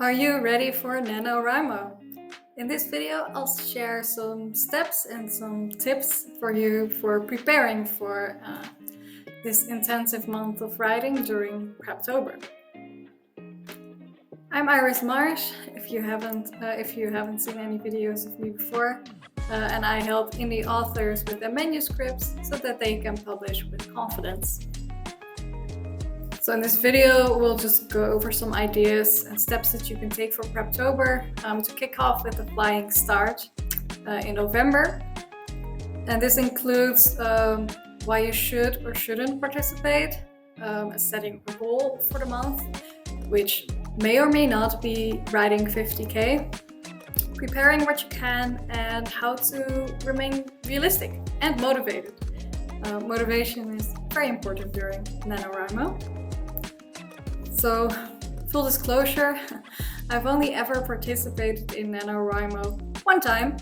Are you ready for NaNoWriMo? In this video, I'll share some steps and some tips for you for preparing for this intensive month of writing during Preptober. I'm Iris Marsh, if you haven't seen any videos of me before, and I help indie authors with their manuscripts so that they can publish with confidence. So in this video, we'll just go over some ideas and steps that you can take for Preptober to kick off with a flying start in November. And this includes why you should or shouldn't participate, setting a goal for the month, which may or may not be writing 50K, preparing what you can, and how to remain realistic and motivated. Motivation is very important during NaNoWriMo. So, full disclosure, I've only ever participated in NaNoWriMo one time,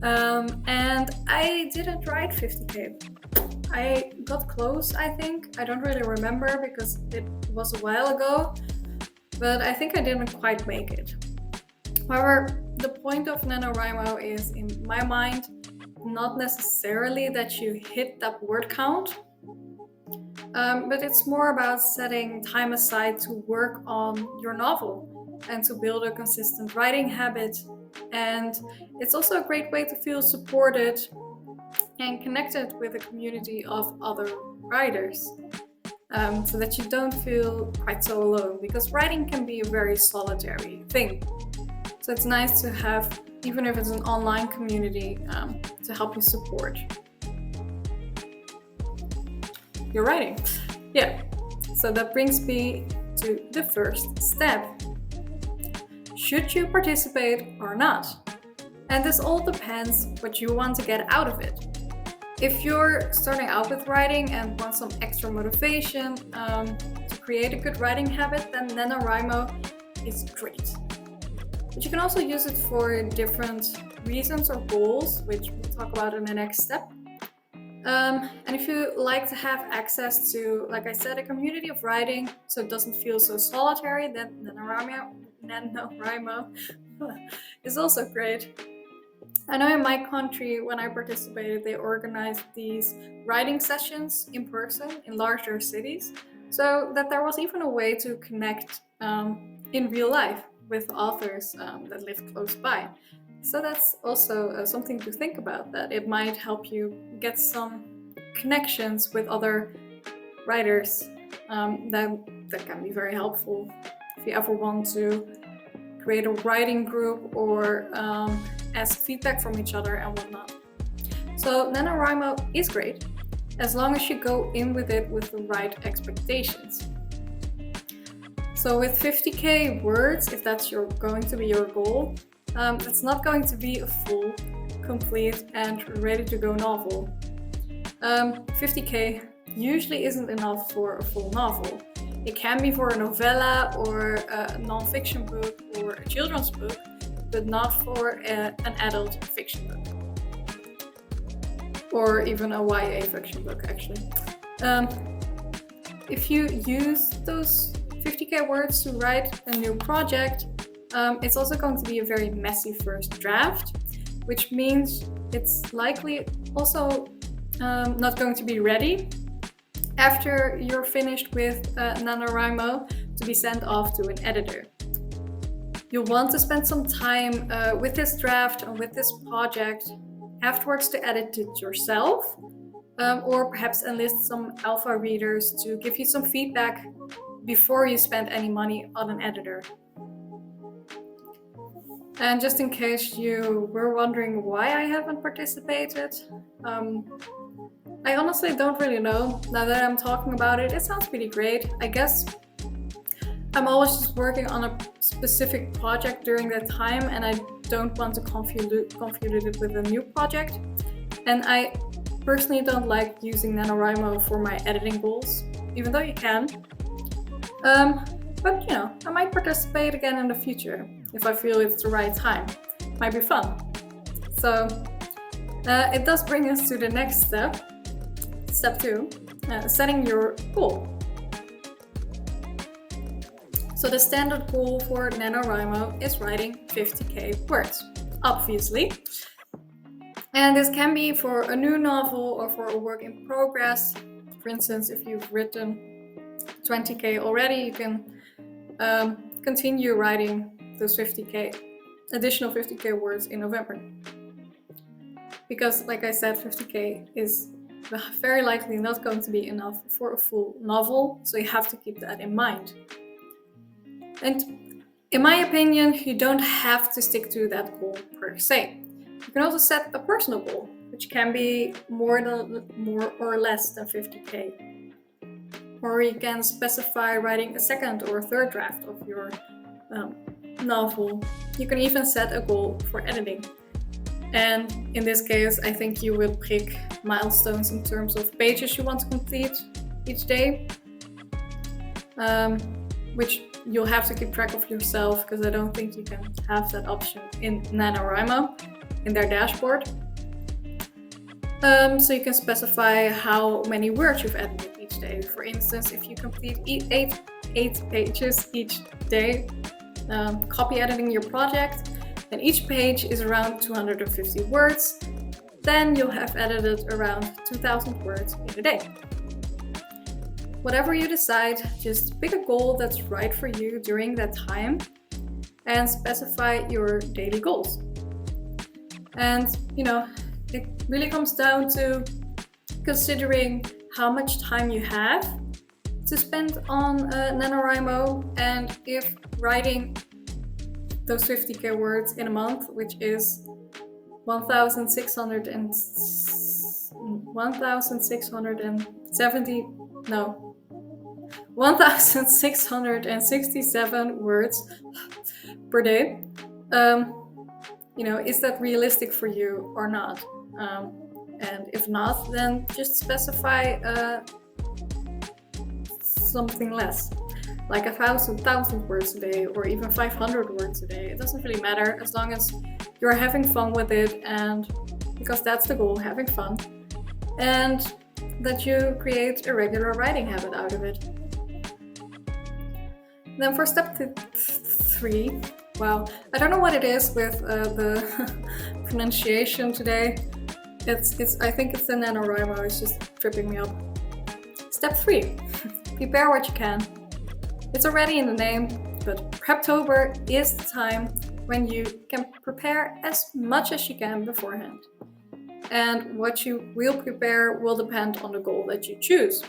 and I didn't write 50K. I got close, I think. I don't really remember because it was a while ago, but I think I didn't quite make it. However, the point of NaNoWriMo is, in my mind, not necessarily that you hit that word count, but it's more about setting time aside to work on your novel and to build a consistent writing habit. And it's also a great way to feel supported and connected with a community of other writers, so that you don't feel quite so alone, because writing can be a very solitary thing. So it's nice to have, even if it's an online community, to help you support your writing. Yeah, so that brings me to the first step. Should you participate or not? And this all depends what you want to get out of it. If you're starting out with writing and want some extra motivation to create a good writing habit, then NaNoWriMo is great. But you can also use it for different reasons or goals, which we'll talk about in the next step. And if you like to have access to, like I said, a community of writing, so it doesn't feel so solitary, then NaNoWriMo is also great. I know in my country, when I participated, they organized these writing sessions in person in larger cities, so that there was even a way to connect in real life with authors that live close by. So that's also something to think about, that it might help you get some connections with other writers that can be very helpful if you ever want to create a writing group or ask feedback from each other and whatnot. So NaNoWriMo is great as long as you go in with it with the right expectations. So with 50K words, if that's going to be your goal, it's not going to be a full, complete, and ready-to-go novel. 50K usually isn't enough for a full novel. It can be for a novella or a non-fiction book or a children's book, but not for an adult fiction book. Or even a YA fiction book, actually. If you use those 50K words to write a new project, it's also going to be a very messy first draft, which means it's likely also not going to be ready after you're finished with NaNoWriMo to be sent off to an editor. You'll want to spend some time with this draft and with this project afterwards to edit it yourself, or perhaps enlist some alpha readers to give you some feedback before you spend any money on an editor. And just in case you were wondering why I haven't participated, I honestly don't really know. Now that I'm talking about it, it sounds pretty great. I guess I'm always just working on a specific project during that time, and I don't want to confuse it with a new project. And I personally don't like using NaNoWriMo for my editing goals, even though you can. But I might participate again in the future if I feel it's the right time. Might be fun. So it does bring us to the next step, step 2, setting your goal. So the standard goal for NaNoWriMo is writing 50k words, obviously. And this can be for a new novel or for a work in progress. For instance, if you've written 20k already, you can continue writing those additional 50k words in November. Because, like I said, 50k is very likely not going to be enough for a full novel, so you have to keep that in mind. And in my opinion, you don't have to stick to that goal per se. You can also set a personal goal, which can be more or less than 50k. Or you can specify writing a second or a third draft of your novel. You can even set a goal for editing. And in this case, I think you will pick milestones in terms of pages you want to complete each day, which you'll have to keep track of yourself, because I don't think you can have that option in NaNoWriMo in their dashboard. So you can specify how many words you've edited each day. For instance, if you complete eight pages each day, copy editing your project, and each page is around 250 words, then you'll have edited around 2000 words in a day. Whatever you decide, just pick a goal that's right for you during that time and specify your daily goals. And it really comes down to considering how much time you have to spend on NaNoWriMo, and if writing those 50k words in a month, which is 1,667 words per day. Is that realistic for you or not? And if not, then just specify something less, like 1,000 words a day, or even 500 words a day. It doesn't really matter, as long as you're having fun with it, and because that's the goal, having fun, and that you create a regular writing habit out of it. Then for step 3, wow, I don't know what it is with the pronunciation today. I think it's the NaNoWriMo, it's just tripping me up. Step 3, prepare what you can. It's already in the name, but Preptober is the time when you can prepare as much as you can beforehand. And what you will prepare will depend on the goal that you choose.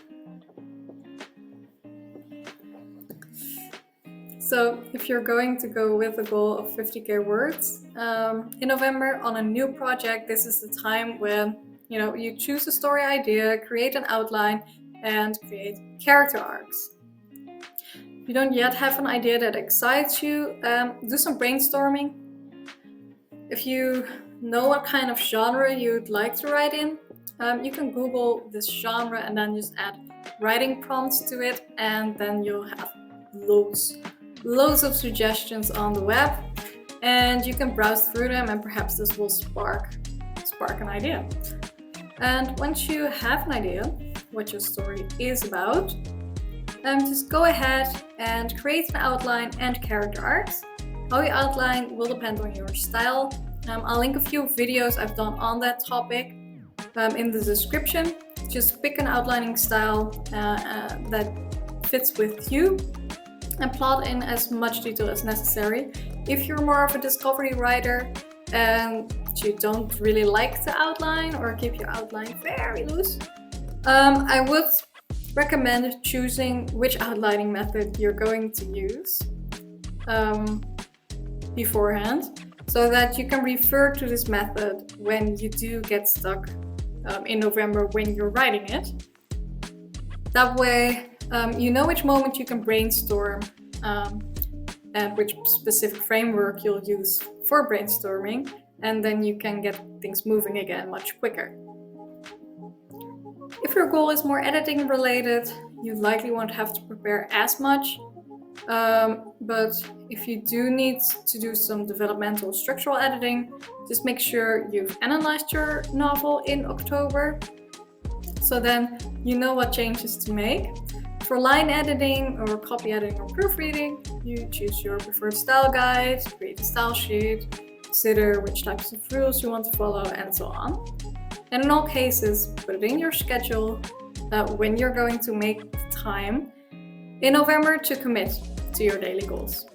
So if you're going to go with a goal of 50k words in November on a new project, this is the time when you choose a story idea, create an outline, and create character arcs. If you don't yet have an idea that excites you, do some brainstorming. If you know what kind of genre you'd like to write in, you can Google this genre and then just add writing prompts to it, and then you'll have loads of suggestions on the web, and you can browse through them, and perhaps this will spark an idea. And once you have an idea what your story is about, just go ahead and create an outline and character arcs. How you outline will depend on your style. I'll link a few videos I've done on that topic in the description. Just pick an outlining style that fits with you and plot in as much detail as necessary. If you're more of a discovery writer and you don't really like to outline or keep your outline very loose, I would recommend choosing which outlining method you're going to use beforehand, so that you can refer to this method when you do get stuck in November when you're writing it. That way, you know which moment you can brainstorm and which specific framework you'll use for brainstorming, and then you can get things moving again much quicker. If your goal is more editing related, you likely won't have to prepare as much, but if you do need to do some developmental structural editing, just make sure you've analyzed your novel in October, so then you know what changes to make. For line editing or copy editing or proofreading, you choose your preferred style guide, create a style sheet, consider which types of rules you want to follow, and so on. And in all cases, put it in your schedule when you're going to make the time in November to commit to your daily goals.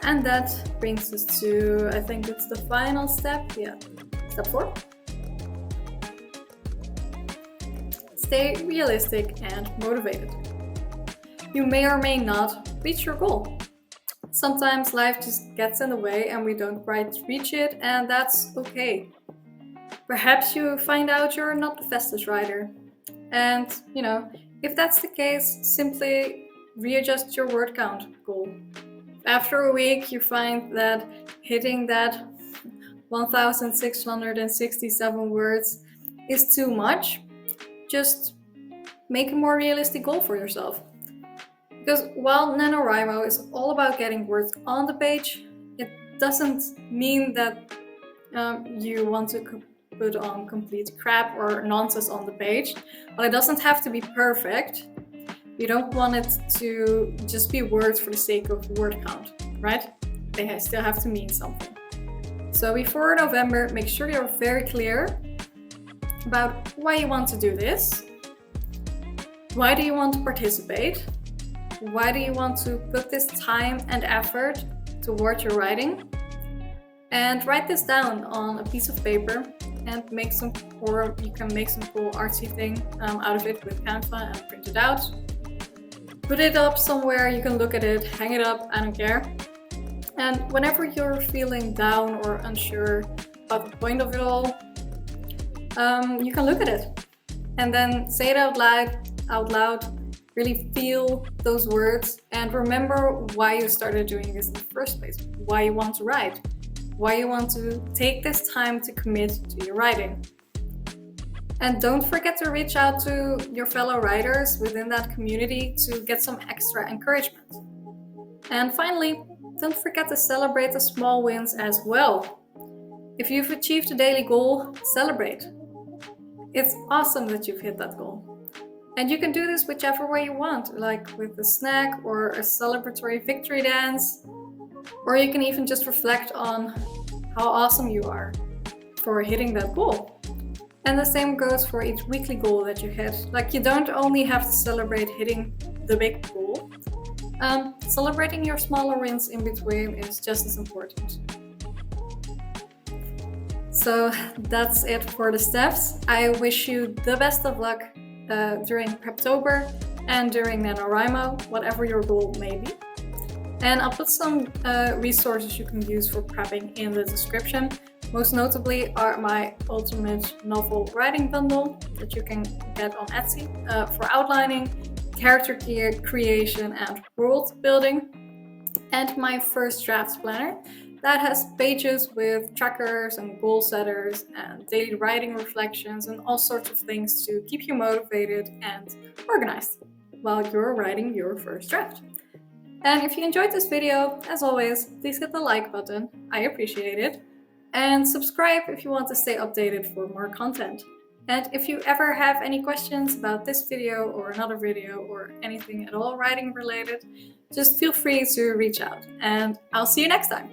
And that brings us to, I think it's the final step. Yeah, step 4. Stay realistic and motivated. You may or may not reach your goal. Sometimes life just gets in the way and we don't quite reach it, and that's okay. Perhaps you find out you're not the fastest writer. And, if that's the case, simply readjust your word count goal. After a week you find that hitting that 1,667 words is too much, just make a more realistic goal for yourself. Because while NaNoWriMo is all about getting words on the page, it doesn't mean that you want to put on complete crap or nonsense on the page. Well, it doesn't have to be perfect. You don't want it to just be words for the sake of word count, right? They still have to mean something. So before November, make sure you're very clear about why you want to do this. Why do you want to participate? Why do you want to put this time and effort toward your writing? And write this down on a piece of paper and you can make some cool artsy thing out of it with Canva and print it out. Put it up somewhere, you can look at it, hang it up, I don't care. And whenever you're feeling down or unsure about the point of it all, you can look at it and then say it out loud, really feel those words and remember why you started doing this in the first place, why you want to write, why you want to take this time to commit to your writing. And don't forget to reach out to your fellow writers within that community to get some extra encouragement. And finally, don't forget to celebrate the small wins as well. If you've achieved a daily goal, celebrate. It's awesome that you've hit that goal. And you can do this whichever way you want, like with a snack or a celebratory victory dance. Or you can even just reflect on how awesome you are for hitting that goal. And the same goes for each weekly goal that you hit. Like, you don't only have to celebrate hitting the big goal. Celebrating your smaller wins in between is just as important. So that's it for the steps. I wish you the best of luck during Preptober and during NaNoWriMo, whatever your goal may be. And I'll put some resources you can use for prepping in the description. Most notably are my ultimate novel writing bundle that you can get on Etsy for outlining, character creation and world building. And my first drafts planner that has pages with trackers and goal setters and daily writing reflections and all sorts of things to keep you motivated and organized while you're writing your first draft. And if you enjoyed this video, as always, please hit the like button, I appreciate it. And subscribe if you want to stay updated for more content. And if you ever have any questions about this video or another video or anything at all writing related, just feel free to reach out. And I'll see you next time.